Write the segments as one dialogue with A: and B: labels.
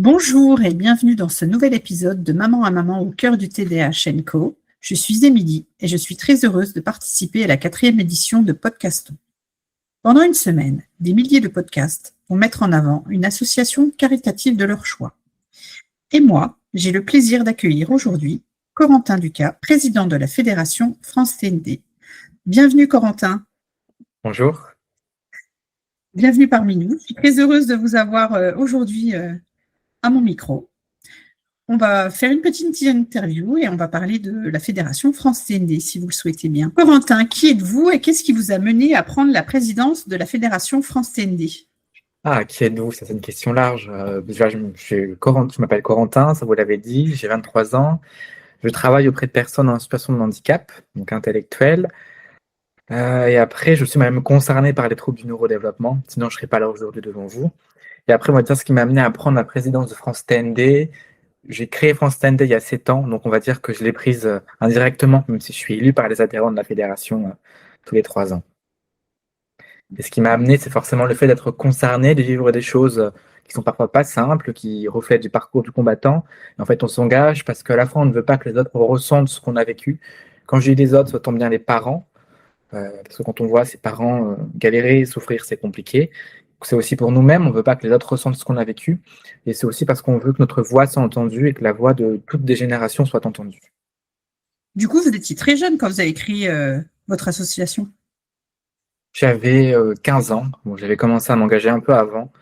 A: Bonjour et bienvenue dans ce nouvel épisode de Maman à Maman au cœur du TDAH & Co. Je suis Émilie et je suis très heureuse de participer à la 4e édition de Podcaston. Pendant une semaine, des milliers de podcasts vont mettre en avant une association caritative de leur choix. Et moi, j'ai le plaisir d'accueillir aujourd'hui Corentin Ducas, président de la Fédération France TND. Bienvenue Corentin.
B: Bonjour.
A: Bienvenue parmi nous. Je suis très heureuse de vous avoir aujourd'hui à mon micro. On va faire une petite interview et on va parler de la Fédération France TND, si vous le souhaitez bien. Corentin, qui êtes-vous et qu'est-ce qui vous a mené à prendre la présidence de la Fédération France TND ?
B: Qui êtes-vous? Ça, c'est une question large. Déjà, je m'appelle Corentin, ça vous l'avez dit, j'ai 23 ans. Je travaille auprès de personnes en situation de handicap, donc intellectuel. Et après, je suis même concerné par les troubles du neurodéveloppement, sinon je ne serais pas là aujourd'hui devant vous. Et après, on va dire ce qui m'a amené à prendre la présidence de France TND. J'ai créé France TND il y a 7 ans, donc on va dire que je l'ai prise indirectement, même si je suis élu par les adhérents de la fédération tous les 3 ans. Et ce qui m'a amené, c'est forcément le fait d'être concerné, de vivre des choses qui sont parfois pas simples, qui reflètent du parcours du combattant. Et en fait, on s'engage parce qu'à la fois, on ne veut pas que les autres ressentent ce qu'on a vécu. Quand je dis les autres, ça tombe bien les parents, parce que quand on voit ses parents galérer, souffrir, c'est compliqué. C'est aussi pour nous-mêmes, on ne veut pas que les autres ressentent ce qu'on a vécu. Et c'est aussi parce qu'on veut que notre voix soit entendue et que la voix de toutes les générations soit entendue.
A: Du coup, vous étiez très jeune quand vous avez créé votre association.
B: J'avais 15 ans. Bon, j'avais commencé à m'engager un peu avant.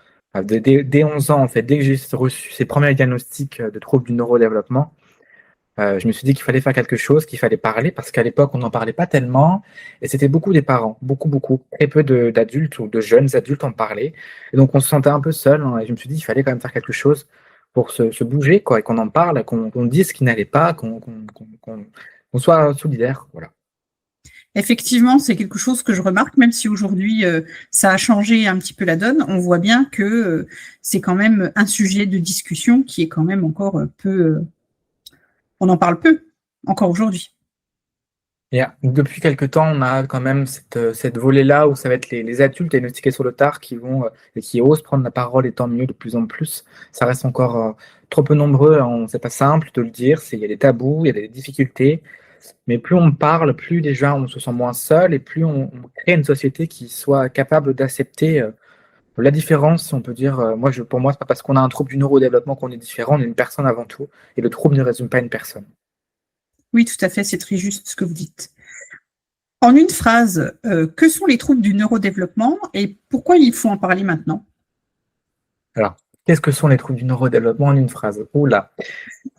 B: Dès 11 ans, en fait, dès que j'ai reçu ces premiers diagnostics de troubles du neurodéveloppement, je me suis dit qu'il fallait faire quelque chose, qu'il fallait parler, parce qu'à l'époque, on n'en parlait pas tellement. Et c'était beaucoup des parents, beaucoup. Très peu d'adultes ou de jeunes adultes en parlaient. Et donc, on se sentait un peu seul. Hein, et je me suis dit qu'il fallait quand même faire quelque chose pour se bouger, quoi, et qu'on en parle, qu'on dise ce qui n'allait pas, qu'on soit solidaire. Voilà.
A: Effectivement, c'est quelque chose que je remarque, même si aujourd'hui, ça a changé un petit peu la donne. On voit bien que c'est quand même un sujet de discussion qui est quand même encore peu... on en parle peu, encore aujourd'hui.
B: Et depuis quelques temps, on a quand même cette volée-là où ça va être les adultes diagnostiqués sur le tard qui vont et qui osent prendre la parole, et tant mieux de plus en plus. Ça reste encore trop peu nombreux, hein, c'est pas simple de le dire, il y a des tabous, il y a des difficultés, mais plus on parle, plus déjà on se sent moins seul et plus on crée une société qui soit capable d'accepter la différence, on peut dire. Pour moi, c'est pas parce qu'on a un trouble du neurodéveloppement qu'on est différent, on est une personne avant tout, et le trouble ne résume pas une personne.
A: Oui, tout à fait, c'est très juste ce que vous dites. En une phrase, que sont les troubles du neurodéveloppement et pourquoi il faut en parler maintenant ?
B: Alors, qu'est-ce que sont les troubles du neurodéveloppement en une phrase? Oula.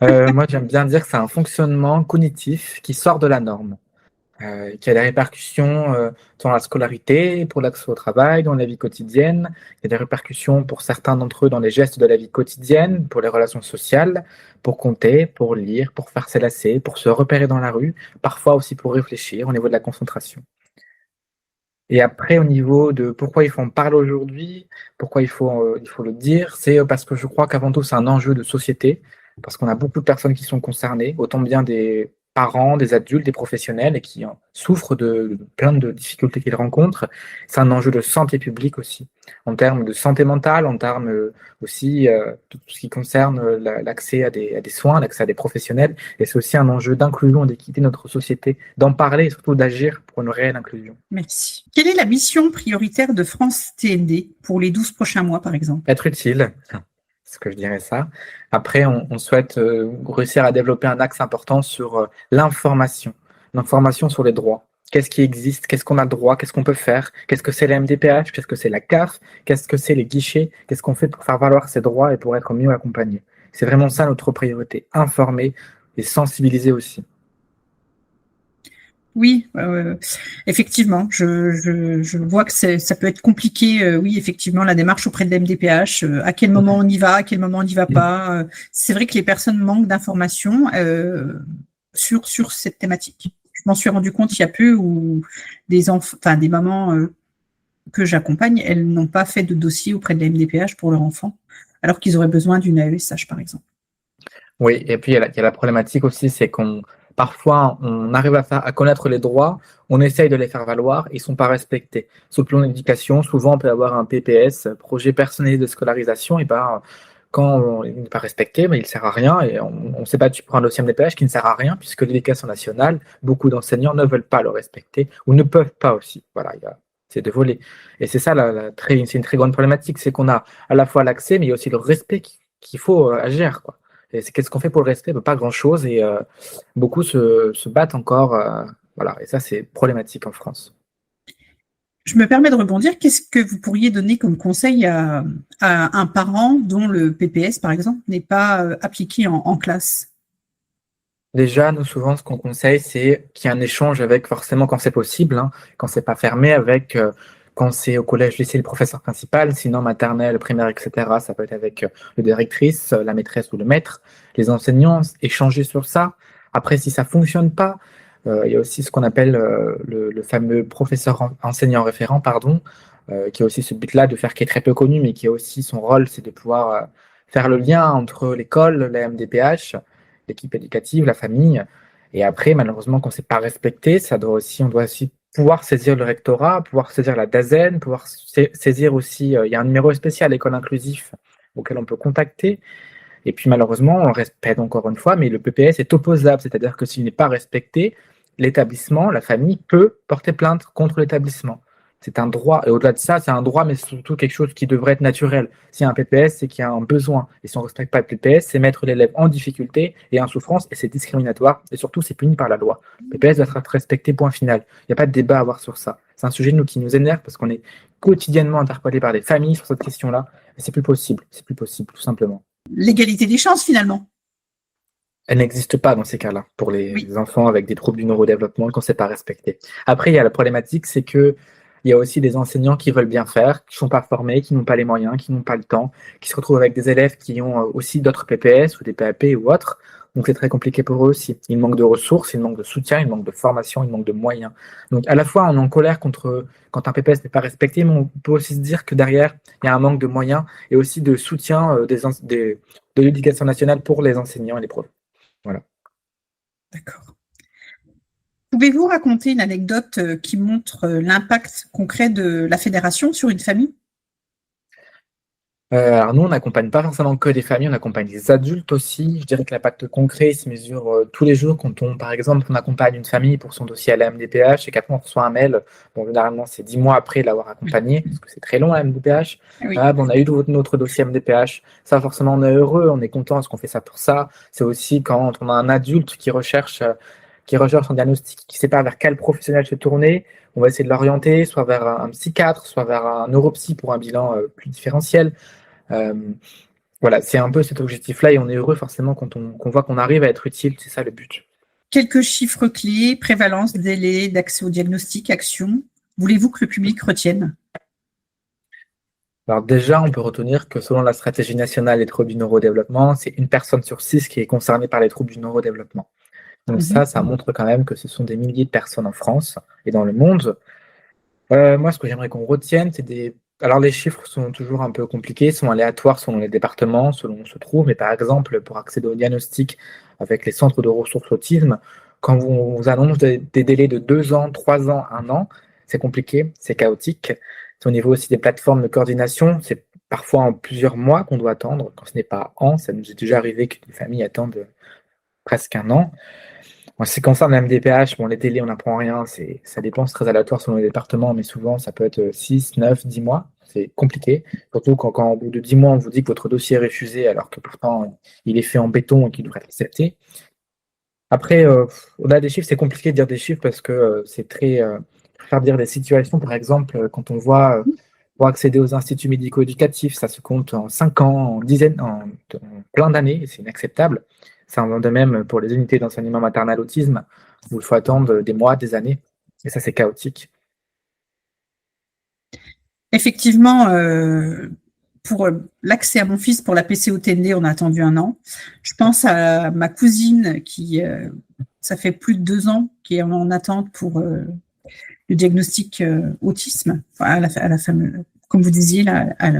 B: Moi, j'aime bien dire que c'est un fonctionnement cognitif qui sort de la norme, qui a des répercussions dans la scolarité, pour l'accès au travail, dans la vie quotidienne. Il y a des répercussions pour certains d'entre eux dans les gestes de la vie quotidienne, pour les relations sociales, pour compter, pour lire, pour faire ses lacets, pour se repérer dans la rue, parfois aussi pour réfléchir au niveau de la concentration. Et après, au niveau de pourquoi il faut en parler aujourd'hui, pourquoi il faut le dire, c'est parce que je crois qu'avant tout, c'est un enjeu de société, parce qu'on a beaucoup de personnes qui sont concernées, autant bien des parents, des adultes, des professionnels, et qui souffrent de plein de difficultés qu'ils rencontrent. C'est un enjeu de santé publique aussi, en termes de santé mentale, en termes aussi tout ce qui concerne l'accès à des soins, l'accès à des professionnels. Et c'est aussi un enjeu d'inclusion et d'équité de notre société, d'en parler et surtout d'agir pour une réelle inclusion.
A: Merci. Quelle est la mission prioritaire de France TND pour les 12 prochains mois, par exemple ?
B: Être utile, c'est ce que je dirais ça. Après, on souhaite réussir à développer un axe important sur l'information sur les droits. Qu'est-ce qui existe, qu'est-ce qu'on a le droit, qu'est-ce qu'on peut faire, qu'est-ce que c'est la MDPH, qu'est-ce que c'est la CAF, qu'est-ce que c'est les guichets, qu'est-ce qu'on fait pour faire valoir ses droits et pour être mieux accompagné. C'est vraiment ça notre priorité, informer et sensibiliser aussi.
A: Oui, effectivement, je vois que ça peut être compliqué, oui, effectivement, la démarche auprès de la MDPH, à quel moment on y va, à quel moment on n'y va pas. C'est vrai que les personnes manquent d'informations sur cette thématique. Je m'en suis rendu compte il y a peu où des mamans que j'accompagne, elles n'ont pas fait de dossier auprès de la MDPH pour leur enfant, alors qu'ils auraient besoin d'une AESH, par exemple.
B: Oui, et puis il y a la problématique aussi, c'est parfois on arrive à connaître les droits, on essaye de les faire valoir, ils ne sont pas respectés. Sur le plan de l'éducation, souvent on peut avoir un PPS, projet personnalisé de scolarisation, et il n'est pas respecté, mais il ne sert à rien et on s'est battu pour un dossier MDPH qui ne sert à rien puisque l'éducation nationale, beaucoup d'enseignants ne veulent pas le respecter ou ne peuvent pas aussi. Voilà, c'est de voler. Et c'est ça, c'est une très grande problématique, c'est qu'on a à la fois l'accès, mais il y a aussi le respect qu'il faut agir, quoi. Et qu'est-ce qu'on fait pour le respect? Pas grand-chose et beaucoup se battent encore. Voilà, et ça, c'est problématique en France.
A: Je me permets de rebondir. Qu'est-ce que vous pourriez donner comme conseil à un parent dont le PPS, par exemple, n'est pas appliqué en classe?
B: Déjà, nous, souvent, ce qu'on conseille, c'est qu'il y ait un échange avec, forcément, quand c'est possible, hein, quand c'est pas fermé, avec, quand c'est au collège, lycée, le professeur principal, sinon maternelle, primaire, etc., ça peut être avec le directrice, la maîtresse ou le maître, les enseignants, échanger sur ça. Après, si ça fonctionne pas, il y a aussi ce qu'on appelle le fameux professeur enseignant référent, pardon, qui a aussi ce but-là de faire, qui est très peu connu, mais qui a aussi son rôle, c'est de pouvoir faire le lien entre l'école, la MDPH, l'équipe éducative, la famille. Et après, malheureusement, quand c'est pas respecté, on doit aussi pouvoir saisir le rectorat, pouvoir saisir la DAZEN, pouvoir saisir aussi, il y a un numéro spécial école inclusif auquel on peut contacter. Et puis malheureusement, on le respecte encore une fois, mais le PPS est opposable, c'est-à-dire que s'il n'est pas respecté, l'établissement, la famille peut porter plainte contre l'établissement. C'est un droit, et au-delà de ça, c'est un droit, mais surtout quelque chose qui devrait être naturel. S'il y a un PPS, c'est qu'il y a un besoin. Et si on ne respecte pas le PPS, c'est mettre l'élève en difficulté et en souffrance, et c'est discriminatoire, et surtout, c'est puni par la loi. Le PPS doit être respecté, point final. Il n'y a pas de débat à avoir sur ça. C'est un sujet qui nous énerve parce qu'on est quotidiennement interpellé par des familles sur cette question-là, et c'est plus possible, tout simplement.
A: L'égalité des chances, finalement.
B: Elle n'existe pas dans ces cas-là pour les
A: Oui.
B: enfants avec des troubles du neurodéveloppement quand c'est pas respecté. Après, il y a la problématique, c'est que il y a aussi des enseignants qui veulent bien faire, qui sont pas formés, qui n'ont pas les moyens, qui n'ont pas le temps, qui se retrouvent avec des élèves qui ont aussi d'autres PPS ou des PAP ou autres. Donc c'est très compliqué pour eux aussi. Il manque de ressources, il manque de soutien, il manque de formation, il manque de moyens. Donc à la fois on est en colère contre quand un PPS n'est pas respecté, mais on peut aussi se dire que derrière il y a un manque de moyens et aussi de soutien de l'éducation nationale pour les enseignants et les profs. Voilà.
A: D'accord. Pouvez-vous raconter une anecdote qui montre l'impact concret de la fédération sur une famille?
B: Alors nous, on n'accompagne pas forcément que les familles, on accompagne les adultes aussi. Je dirais que l'impact concret se mesure tous les jours quand par exemple, on accompagne une famille pour son dossier à la MDPH et qu'après on reçoit un mail. Bon, généralement, c'est 10 mois après l'avoir accompagné, parce que c'est très long la MDPH.
A: Oui.
B: Ah, bon, on a eu notre dossier MDPH. Ça, forcément, on est heureux, on est content parce qu'on fait ça pour ça. C'est aussi quand on a un adulte qui recherche un diagnostic, qui ne sait pas vers quel professionnel se tourner, on va essayer de l'orienter, soit vers un psychiatre, soit vers un neuropsy pour un bilan plus différentiel. Voilà, c'est un peu cet objectif-là et on est heureux forcément quand qu'on voit qu'on arrive à être utile, c'est ça le but.
A: Quelques chiffres clés, prévalence, délai d'accès au diagnostic, action. Voulez-vous que le public retienne?
B: Alors déjà, on peut retenir que selon la stratégie nationale des troubles du neurodéveloppement, c'est 1 personne sur 6 qui est concernée par les troubles du neurodéveloppement. Donc ça montre quand même que ce sont des milliers de personnes en France et dans le monde. Moi, ce que j'aimerais qu'on retienne, c'est Alors, les chiffres sont toujours un peu compliqués, sont aléatoires selon les départements, selon où on se trouve. Mais par exemple, pour accéder au diagnostic avec les centres de ressources autisme, quand on vous annonce des délais de 2 ans, 3 ans, 1 an, c'est compliqué, c'est chaotique. Au niveau aussi des plateformes de coordination, c'est parfois en plusieurs mois qu'on doit attendre. Quand ce n'est pas an, ça nous est déjà arrivé que des familles attendent presque 1 an. En ce qui concerne la MDPH, bon, les délais, on n'apprend rien, ça dépend, c'est très aléatoire selon les départements, mais souvent, ça peut être 6, 9, 10 mois. C'est compliqué, surtout quand au bout de 10 mois, on vous dit que votre dossier est refusé, alors que pourtant, il est fait en béton et qu'il devrait être accepté. Après, au-delà des chiffres, c'est compliqué de dire des chiffres parce que c'est très... faire dire des situations, par exemple, quand on voit pour accéder aux instituts médico-éducatifs, ça se compte en 5 ans, en plein d'années, c'est inacceptable. Ça en va de même pour les unités d'enseignement maternel autisme, où il faut attendre des mois, des années, et ça c'est chaotique.
A: Effectivement, pour l'accès à mon fils pour la PCO-TND, on a attendu 1 an. Je pense à ma cousine qui, ça fait plus de 2 ans, qui est en attente pour le diagnostic autisme, enfin, à la fameuse, comme vous disiez, là, à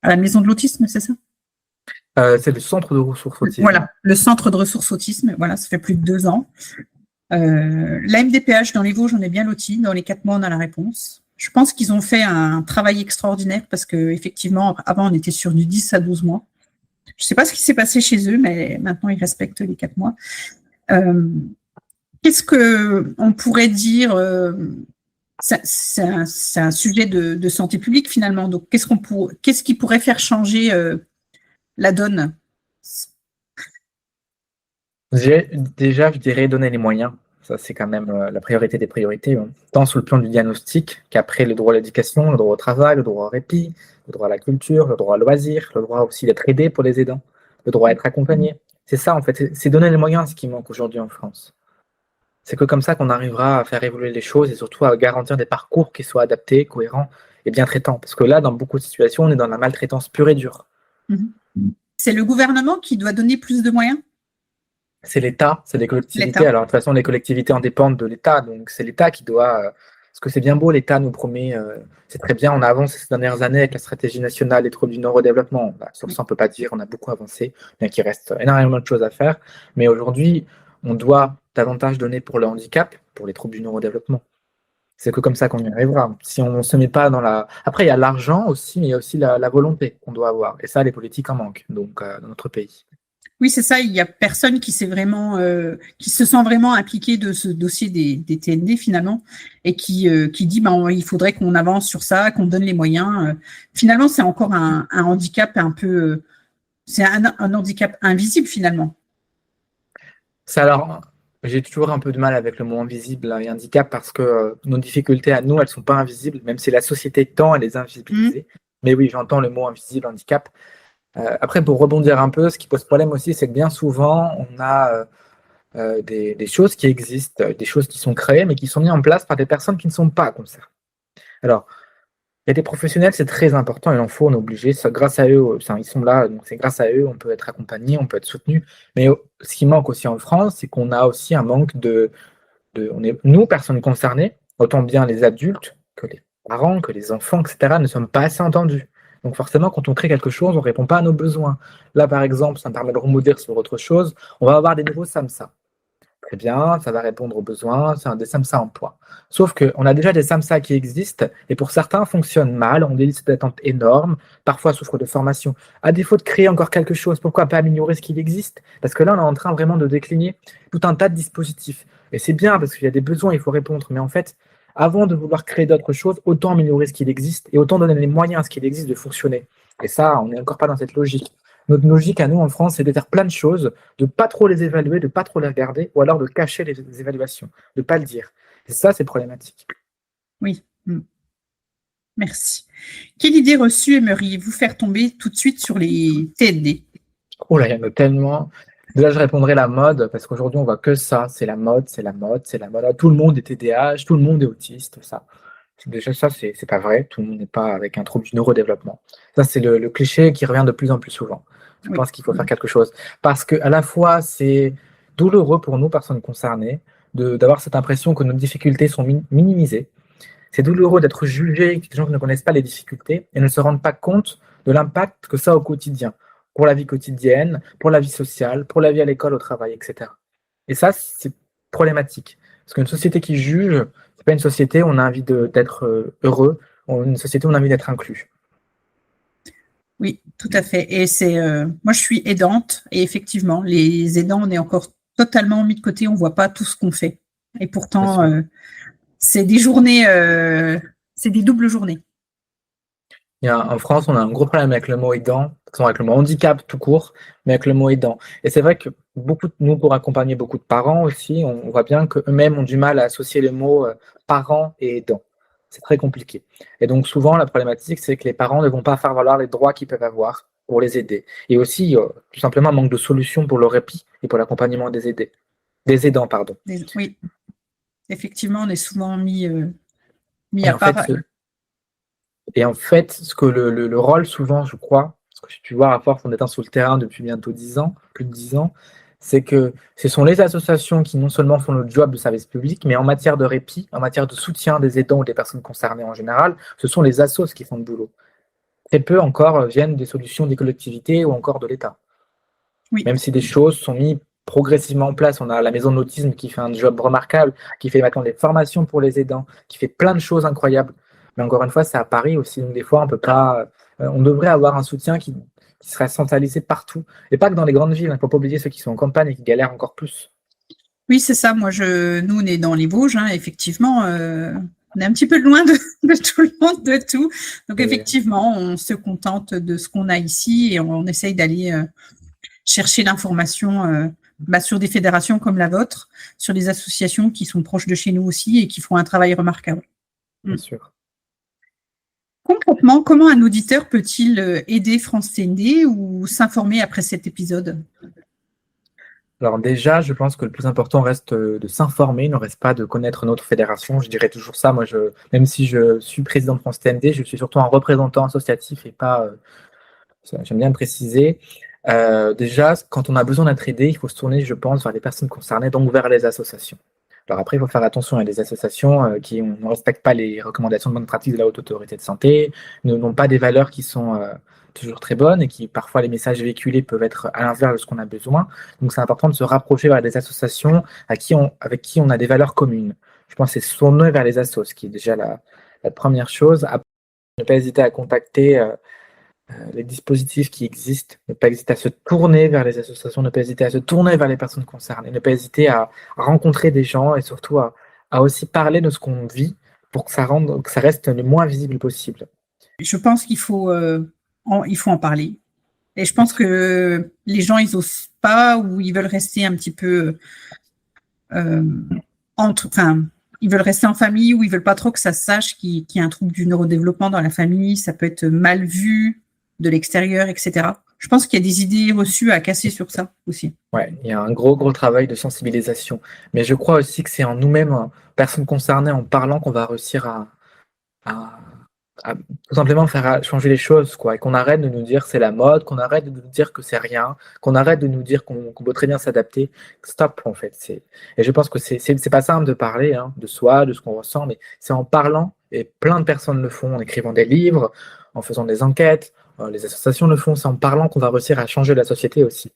A: la maison de l'autisme, c'est ça?
B: C'est le centre de ressources autisme.
A: Voilà, le centre de ressources autisme, voilà, ça fait plus de 2 ans. La MDPH dans les Vosges, on est bien lotis. Dans les 4 mois, on a la réponse. Je pense qu'ils ont fait un travail extraordinaire parce qu'effectivement, avant, on était sur du 10 à 12 mois. Je ne sais pas ce qui s'est passé chez eux, mais maintenant ils respectent les 4 mois. Qu'est-ce qu'on pourrait dire c'est un sujet de santé publique finalement. Donc, qu'est-ce qui pourrait faire changer la donne?
B: Déjà, je dirais donner les moyens. Ça, c'est quand même la priorité des priorités, hein. Tant sur le plan du diagnostic qu'après le droit à l'éducation, le droit au travail, le droit au répit, le droit à la culture, le droit à loisir, le droit aussi d'être aidé pour les aidants, le droit à être accompagné. C'est ça, en fait, c'est donner les moyens ce qui manque aujourd'hui en France. C'est que comme ça qu'on arrivera à faire évoluer les choses et surtout à garantir des parcours qui soient adaptés, cohérents et bien traitants. Parce que là, dans beaucoup de situations, on est dans la maltraitance pure et dure.
A: C'est le gouvernement qui doit donner plus de moyens?
B: C'est l'État, c'est les collectivités. Alors, de toute façon, les collectivités en dépendent de l'État. Donc, c'est l'État qui doit. Parce que c'est bien beau, l'État nous promet. C'est très bien, on a avancé ces dernières années avec la stratégie nationale des troubles du neurodéveloppement. Sur ça, on ne peut pas dire, on a beaucoup avancé, bien qu'il reste énormément de choses à faire. Mais aujourd'hui, on doit davantage donner pour le handicap, pour les troubles du neurodéveloppement. C'est que comme ça qu'on y arrivera. Si on ne se met pas dans la. Après, il y a l'argent aussi, mais il y a aussi la volonté qu'on doit avoir. Et ça, les politiques en manquent, donc, dans notre pays.
A: Oui, c'est ça. Il n'y a personne qui qui se sent vraiment impliqué de ce dossier des TND finalement, et qui dit il faudrait qu'on avance sur ça, qu'on donne les moyens. Finalement, c'est encore un handicap un peu, c'est un handicap invisible finalement.
B: Ça, alors, j'ai toujours un peu de mal avec le mot invisible et handicap parce que nos difficultés à nous, elles ne sont pas invisibles, même si la société tend à les invisibiliser. Mais oui, j'entends le mot invisible, handicap. Après, pour rebondir un peu, ce qui pose problème aussi, c'est que bien souvent, on a des choses qui existent, des choses qui sont créées, mais qui sont mises en place par des personnes qui ne sont pas concernées. Alors, il y a des professionnels, c'est très important, il en faut, on est obligé. Grâce à eux, ils sont là, donc c'est grâce à eux, on peut être accompagné, on peut être soutenu. Mais ce qui manque aussi en France, c'est qu'on a aussi un manque nous, personnes concernées, autant bien les adultes que les parents, que les enfants, etc., ne sommes pas assez entendus. Donc forcément, quand on crée quelque chose, on ne répond pas à nos besoins. Là, par exemple, ça me permet de rebondir sur autre chose, on va avoir des nouveaux SAMSA. Très bien, ça va répondre aux besoins, c'est un des SAMSA emploi. Sauf qu'on a déjà des SAMSA qui existent, et pour certains, fonctionnent mal, ont des listes d'attente énormes, parfois souffrent de formation. À défaut de créer encore quelque chose, pourquoi pas améliorer ce qui existe? Parce que là, on est en train vraiment de décliner tout un tas de dispositifs. Et c'est bien, parce qu'il y a des besoins, il faut répondre. Mais en fait, avant de vouloir créer d'autres choses, autant améliorer ce qui existe, et autant donner les moyens à ce qui existe de fonctionner. Et ça, on n'est encore pas dans cette logique. Notre logique à nous en France, c'est de faire plein de choses, de ne pas trop les évaluer, de ne pas trop les regarder, ou alors de cacher les évaluations, de ne pas le dire. Et ça, c'est problématique.
A: Oui. Merci. Quelle idée reçue aimeriez-vous faire tomber tout de suite sur les TND?
B: Oh là, il y en a tellement. Déjà, je répondrai la mode, parce qu'aujourd'hui, on voit que ça. C'est la mode, c'est la mode, c'est la mode. Tout le monde est TDAH, tout le monde est autiste, ça. Déjà, ça, c'est pas vrai. Tout le monde n'est pas avec un trouble du neurodéveloppement. Ça, c'est le cliché qui revient de plus en plus souvent. Je pense qu'il faut faire quelque chose. Parce que à la fois, c'est douloureux pour nous, personnes concernées, d'avoir cette impression que nos difficultés sont minimisées. C'est douloureux d'être jugé, que des gens qui ne connaissent pas les difficultés et ne se rendent pas compte de l'impact que ça a au quotidien, pour la vie quotidienne, pour la vie sociale, pour la vie à l'école, au travail, etc. Et ça, c'est problématique. Parce qu'une société qui juge, c'est pas une société où on a envie d'être heureux, une société où on a envie d'être inclus.
A: Oui, tout à fait. Et moi, je suis aidante et effectivement, les aidants, on est encore totalement mis de côté, on ne voit pas tout ce qu'on fait. Et pourtant, c'est des journées, c'est des doubles journées.
B: En France, on a un gros problème avec le mot aidant, avec le mot handicap tout court, mais avec le mot aidant. Et c'est vrai que nous, pour accompagner beaucoup de parents aussi, on voit bien qu'eux-mêmes ont du mal à associer les mots parents et aidant. C'est très compliqué. Et donc souvent, la problématique, c'est que les parents ne vont pas faire valoir les droits qu'ils peuvent avoir pour les aider. Et aussi, tout simplement, un manque de solutions pour le répit et pour l'accompagnement des aidants, pardon.
A: Oui, effectivement, on est souvent mis à part.
B: Et en fait, ce que le rôle, souvent, je crois, ce que tu vois à force en étant sur le terrain depuis bientôt 10 ans, plus de 10 ans, c'est que ce sont les associations qui non seulement font le job de service public, mais en matière de répit, en matière de soutien des aidants ou des personnes concernées en général, ce sont les assos qui font le boulot. Très peu encore viennent des solutions des collectivités ou encore de l'État. Oui. Même si des choses sont mises progressivement en place. On a la maison de l'autisme qui fait un job remarquable, qui fait maintenant des formations pour les aidants, qui fait plein de choses incroyables. Mais encore une fois, c'est à Paris aussi, donc des fois, on peut pas. On devrait avoir un soutien qui serait centralisé partout. Et pas que dans les grandes villes, il ne faut pas oublier ceux qui sont en campagne et qui galèrent encore plus.
A: Oui, c'est ça. Nous, on est dans les Vosges, hein, effectivement. On est un petit peu loin de tout le monde, de tout. Donc, effectivement, on se contente de ce qu'on a ici et on essaye d'aller chercher l'information sur des fédérations comme la vôtre, sur des associations qui sont proches de chez nous aussi et qui font un travail remarquable.
B: Bien sûr.
A: Concrètement, comment un auditeur peut-il aider France TND ou s'informer après cet épisode?
B: Alors déjà, je pense que le plus important reste de s'informer, ne reste pas de connaître notre fédération. Je dirais toujours ça. Moi, même si je suis président de France TND, je suis surtout un représentant associatif et pas. J'aime bien le préciser. Déjà, quand on a besoin d'être aidé, il faut se tourner, je pense, vers les personnes concernées, donc vers les associations. Alors après, il faut faire attention à des associations qui ne respectent pas les recommandations de bonne pratique de la Haute Autorité de Santé, n'ont pas des valeurs qui sont toujours très bonnes et qui, parfois, les messages véhiculés peuvent être à l'inverse de ce qu'on a besoin. Donc, c'est important de se rapprocher vers des associations avec qui on a des valeurs communes. Je pense que c'est se tourner vers les assos, qui est déjà la première chose. Après, ne pas hésiter à contacter les dispositifs qui existent, ne pas hésiter à se tourner vers les associations, ne pas hésiter à se tourner vers les personnes concernées, ne pas hésiter à rencontrer des gens et surtout à aussi parler de ce qu'on vit pour que ça reste le moins visible possible.
A: Je pense qu'il faut en parler. Et je pense que les gens, ils n'osent pas ou ils veulent rester un petit peu ils veulent rester en famille ou ils veulent pas trop que ça se sache qu'il y a un trouble du neurodéveloppement dans la famille. Ça peut être mal vu de l'extérieur, etc. Je pense qu'il y a des idées reçues à casser sur ça aussi.
B: Ouais, il y a un gros travail de sensibilisation. Mais je crois aussi que c'est en nous-mêmes, personnes concernées, en parlant, qu'on va réussir à tout simplement faire changer les choses, quoi, et qu'on arrête de nous dire c'est la mode, qu'on arrête de nous dire que c'est rien, qu'on arrête de nous dire qu'on peut très bien s'adapter. Stop, en fait. Et je pense que c'est pas simple de parler de soi, de ce qu'on ressent, mais c'est en parlant, et plein de personnes le font, en écrivant des livres, en faisant des enquêtes, les associations le font, c'est en parlant qu'on va réussir à changer la société aussi.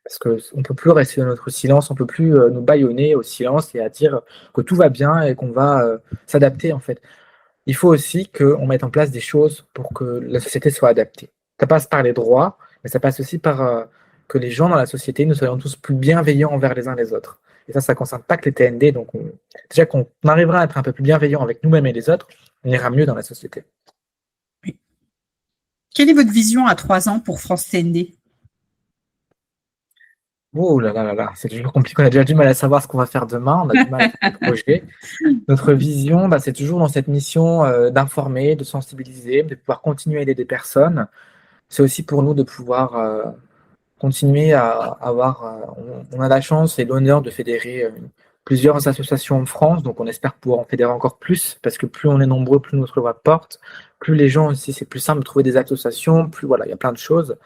B: Parce qu'on ne peut plus rester dans notre silence, on ne peut plus nous bâillonner au silence et à dire que tout va bien et qu'on va s'adapter, en fait. Il faut aussi qu'on mette en place des choses pour que la société soit adaptée. Ça passe par les droits, mais ça passe aussi par que les gens dans la société, nous soyons tous plus bienveillants envers les uns les autres. Et ça ne concerne pas que les TND. Donc, déjà qu'on arrivera à être un peu plus bienveillants avec nous-mêmes et les autres, on ira mieux dans la société.
A: Oui. Quelle est votre vision à 3 ans pour France TND?
B: Oh là là là là, c'est toujours compliqué. On a déjà du mal à savoir ce qu'on va faire demain. On a du mal à faire des projets. Notre vision, c'est toujours dans cette mission d'informer, de sensibiliser, de pouvoir continuer à aider des personnes. C'est aussi pour nous de pouvoir continuer à avoir. On a la chance et l'honneur de fédérer plusieurs associations en France, donc on espère pouvoir en fédérer encore plus, parce que plus on est nombreux, plus notre voix porte, plus les gens aussi, c'est plus simple de trouver des associations, plus voilà, il y a plein de choses.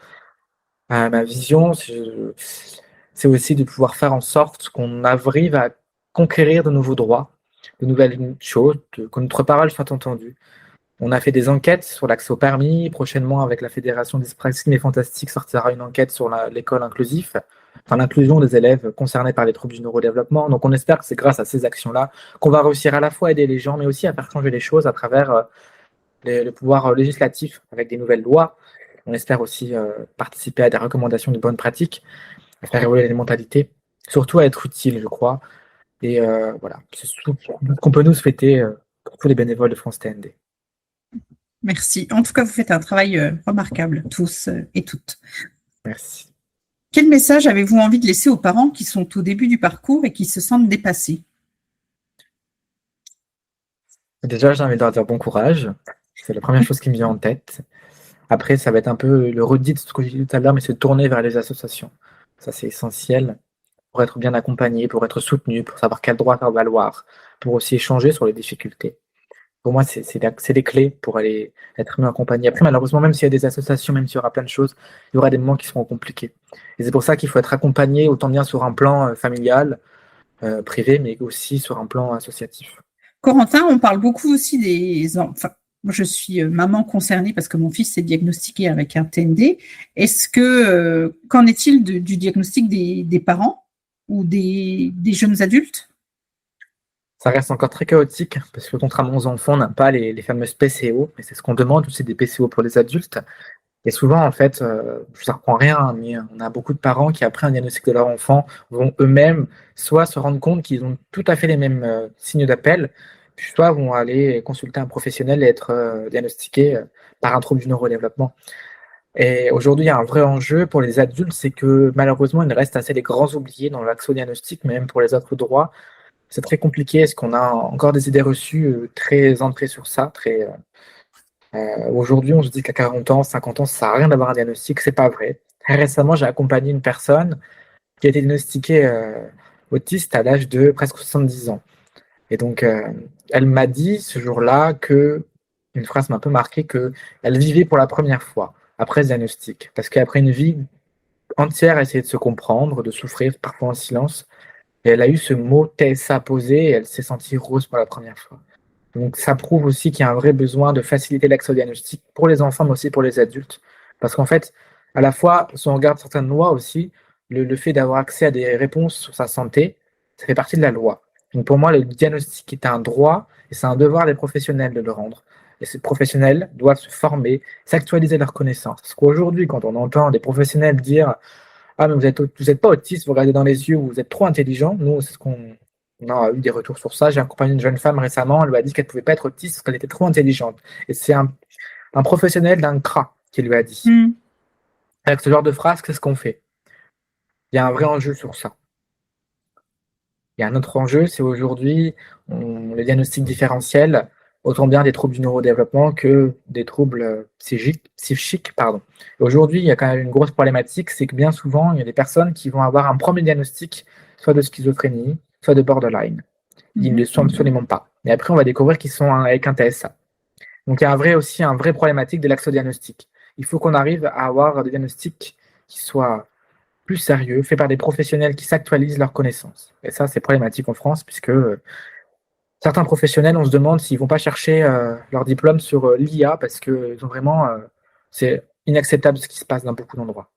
B: Ma vision, c'est aussi de pouvoir faire en sorte qu'on arrive à conquérir de nouveaux droits, de nouvelles choses, que notre parole soit entendue. On a fait des enquêtes sur l'accès au permis. Prochainement, avec la Fédération Dyspraxie et Fantastique, sortira une enquête sur l'école inclusive, enfin l'inclusion des élèves concernés par les troubles du neurodéveloppement. Donc on espère que c'est grâce à ces actions-là qu'on va réussir à la fois à aider les gens, mais aussi à faire changer les choses à travers le pouvoir législatif avec des nouvelles lois. On espère aussi participer à des recommandations de bonnes pratiques, à faire évoluer les mentalités, surtout à être utile, je crois. Et voilà, c'est tout ce qu'on peut nous souhaiter pour tous les bénévoles de France TND.
A: Merci. En tout cas, vous faites un travail remarquable, tous et toutes.
B: Merci.
A: Quel message avez-vous envie de laisser aux parents qui sont au début du parcours et qui se sentent dépassés?
B: Déjà, j'ai envie de leur dire bon courage. C'est la première chose qui me vient en tête. Après, ça va être un peu le redit de ce que j'ai dit tout à l'heure, mais se tourner vers les associations. Ça, c'est essentiel pour être bien accompagné, pour être soutenu, pour savoir quel droit faire valoir, pour aussi échanger sur les difficultés. Pour moi, c'est des clés pour aller être mieux accompagné. Après, malheureusement, même s'il y a des associations, même s'il y aura plein de choses, il y aura des moments qui seront compliqués. Et c'est pour ça qu'il faut être accompagné autant bien sur un plan familial, privé, mais aussi sur un plan associatif.
A: Corentin, on parle beaucoup aussi des enfants. Moi, je suis maman concernée parce que mon fils s'est diagnostiqué avec un TND. Qu'en est-il du diagnostic des parents ou des jeunes adultes?
B: Ça reste encore très chaotique parce que contrairement aux enfants, on n'a pas les fameuses PCO, mais c'est ce qu'on demande aussi des PCO pour les adultes. Et souvent, en fait, je ne reprends rien, hein, mais on a beaucoup de parents qui, après un diagnostic de leur enfant, vont eux-mêmes soit se rendre compte qu'ils ont tout à fait les mêmes signes d'appel, puis soit vont aller consulter un professionnel et être diagnostiqués par un trouble du neurodéveloppement. Et aujourd'hui, il y a un vrai enjeu pour les adultes, c'est que malheureusement, il reste assez les grands oubliés dans l'accès au diagnostic, mais même pour les autres droits. C'est très compliqué. Est-ce qu'on a encore des idées reçues très ancrées sur ça, aujourd'hui, on se dit qu'à 40 ans, 50 ans, ça sert à rien d'avoir un diagnostic, c'est pas vrai. Très récemment, j'ai accompagné une personne qui a été diagnostiquée autiste à l'âge de presque 70 ans. Et donc, elle m'a dit ce jour-là que, une phrase m'a un peu marqué, qu'elle vivait pour la première fois après ce diagnostic. Parce qu'après une vie entière à essayer de se comprendre, de souffrir, parfois en silence, et elle a eu ce mot TSA posé et elle s'est sentie rose pour la première fois. Donc, ça prouve aussi qu'il y a un vrai besoin de faciliter l'accès au diagnostic pour les enfants, mais aussi pour les adultes. Parce qu'en fait, à la fois, si on regarde certaines lois aussi, le fait d'avoir accès à des réponses sur sa santé, ça fait partie de la loi. Donc, pour moi, le diagnostic est un droit et c'est un devoir des professionnels de le rendre. Et ces professionnels doivent se former, s'actualiser leurs connaissances. Parce qu'aujourd'hui, quand on entend des professionnels dire ah, mais vous êtes pas autiste, vous regardez dans les yeux, vous êtes trop intelligent. Nous, c'est ce qu'on on a eu des retours sur ça. J'ai accompagné une jeune femme récemment, elle lui a dit qu'elle pouvait pas être autiste parce qu'elle était trop intelligente. Et c'est un professionnel d'un CRA qui lui a dit. Avec ce genre de phrase, qu'est-ce qu'on fait? Il y a un vrai enjeu sur ça. Il y a un autre enjeu, c'est aujourd'hui le diagnostic différentiel, autant bien des troubles du neurodéveloppement que des troubles psychiques. Pardon. Aujourd'hui, il y a quand même une grosse problématique, c'est que bien souvent, il y a des personnes qui vont avoir un premier diagnostic, soit de schizophrénie, soit de borderline. Ils ne le sont absolument pas. Et après, on va découvrir qu'ils sont avec un TSA. Donc, il y a aussi un vrai problématique de l'axodiagnostic. Il faut qu'on arrive à avoir des diagnostics qui soient plus sérieux, fait par des professionnels qui s'actualisent leurs connaissances. Et ça, c'est problématique en France, puisque certains professionnels, on se demande s'ils ne vont pas chercher leur diplôme sur l'IA, parce que ils ont vraiment, c'est inacceptable ce qui se passe dans beaucoup d'endroits.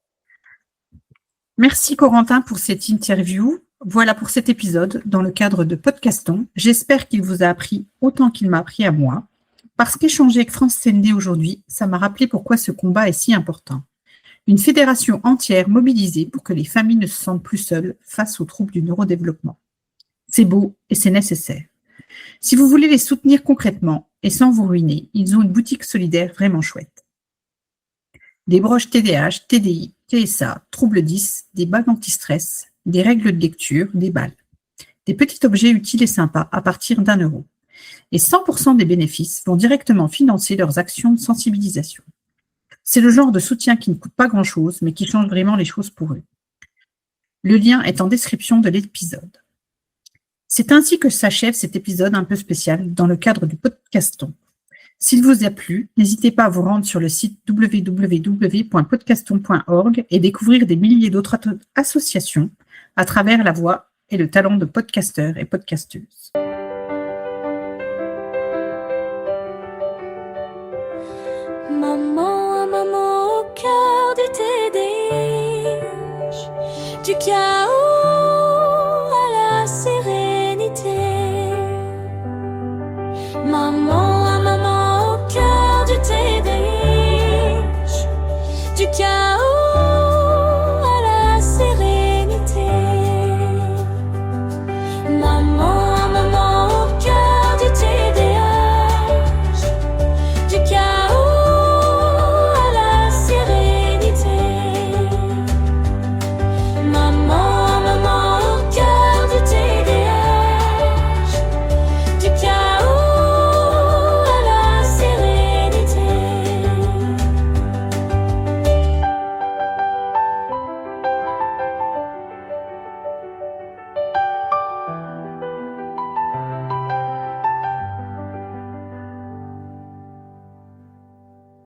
A: Merci Corentin pour cette interview. Voilà pour cet épisode dans le cadre de Podcaston. J'espère qu'il vous a appris autant qu'il m'a appris à moi. Parce qu'échanger avec France CND aujourd'hui, ça m'a rappelé pourquoi ce combat est si important. Une fédération entière mobilisée pour que les familles ne se sentent plus seules face aux troubles du neurodéveloppement. C'est beau et c'est nécessaire. Si vous voulez les soutenir concrètement et sans vous ruiner, ils ont une boutique solidaire vraiment chouette. Des broches TDAH, TDI, TSA, troubles 10, des bagues anti-stress, des règles de lecture, des balles. Des petits objets utiles et sympas à partir d'1 €. Et 100% des bénéfices vont directement financer leurs actions de sensibilisation. C'est le genre de soutien qui ne coûte pas grand-chose, mais qui change vraiment les choses pour eux. Le lien est en description de l'épisode. C'est ainsi que s'achève cet épisode un peu spécial dans le cadre du Podcaston. S'il vous a plu, n'hésitez pas à vous rendre sur le site www.podcaston.org et découvrir des milliers d'autres associations à travers la voix et le talent de podcasteurs et podcasteuses.
C: Maman au cœur du TDH, du cœur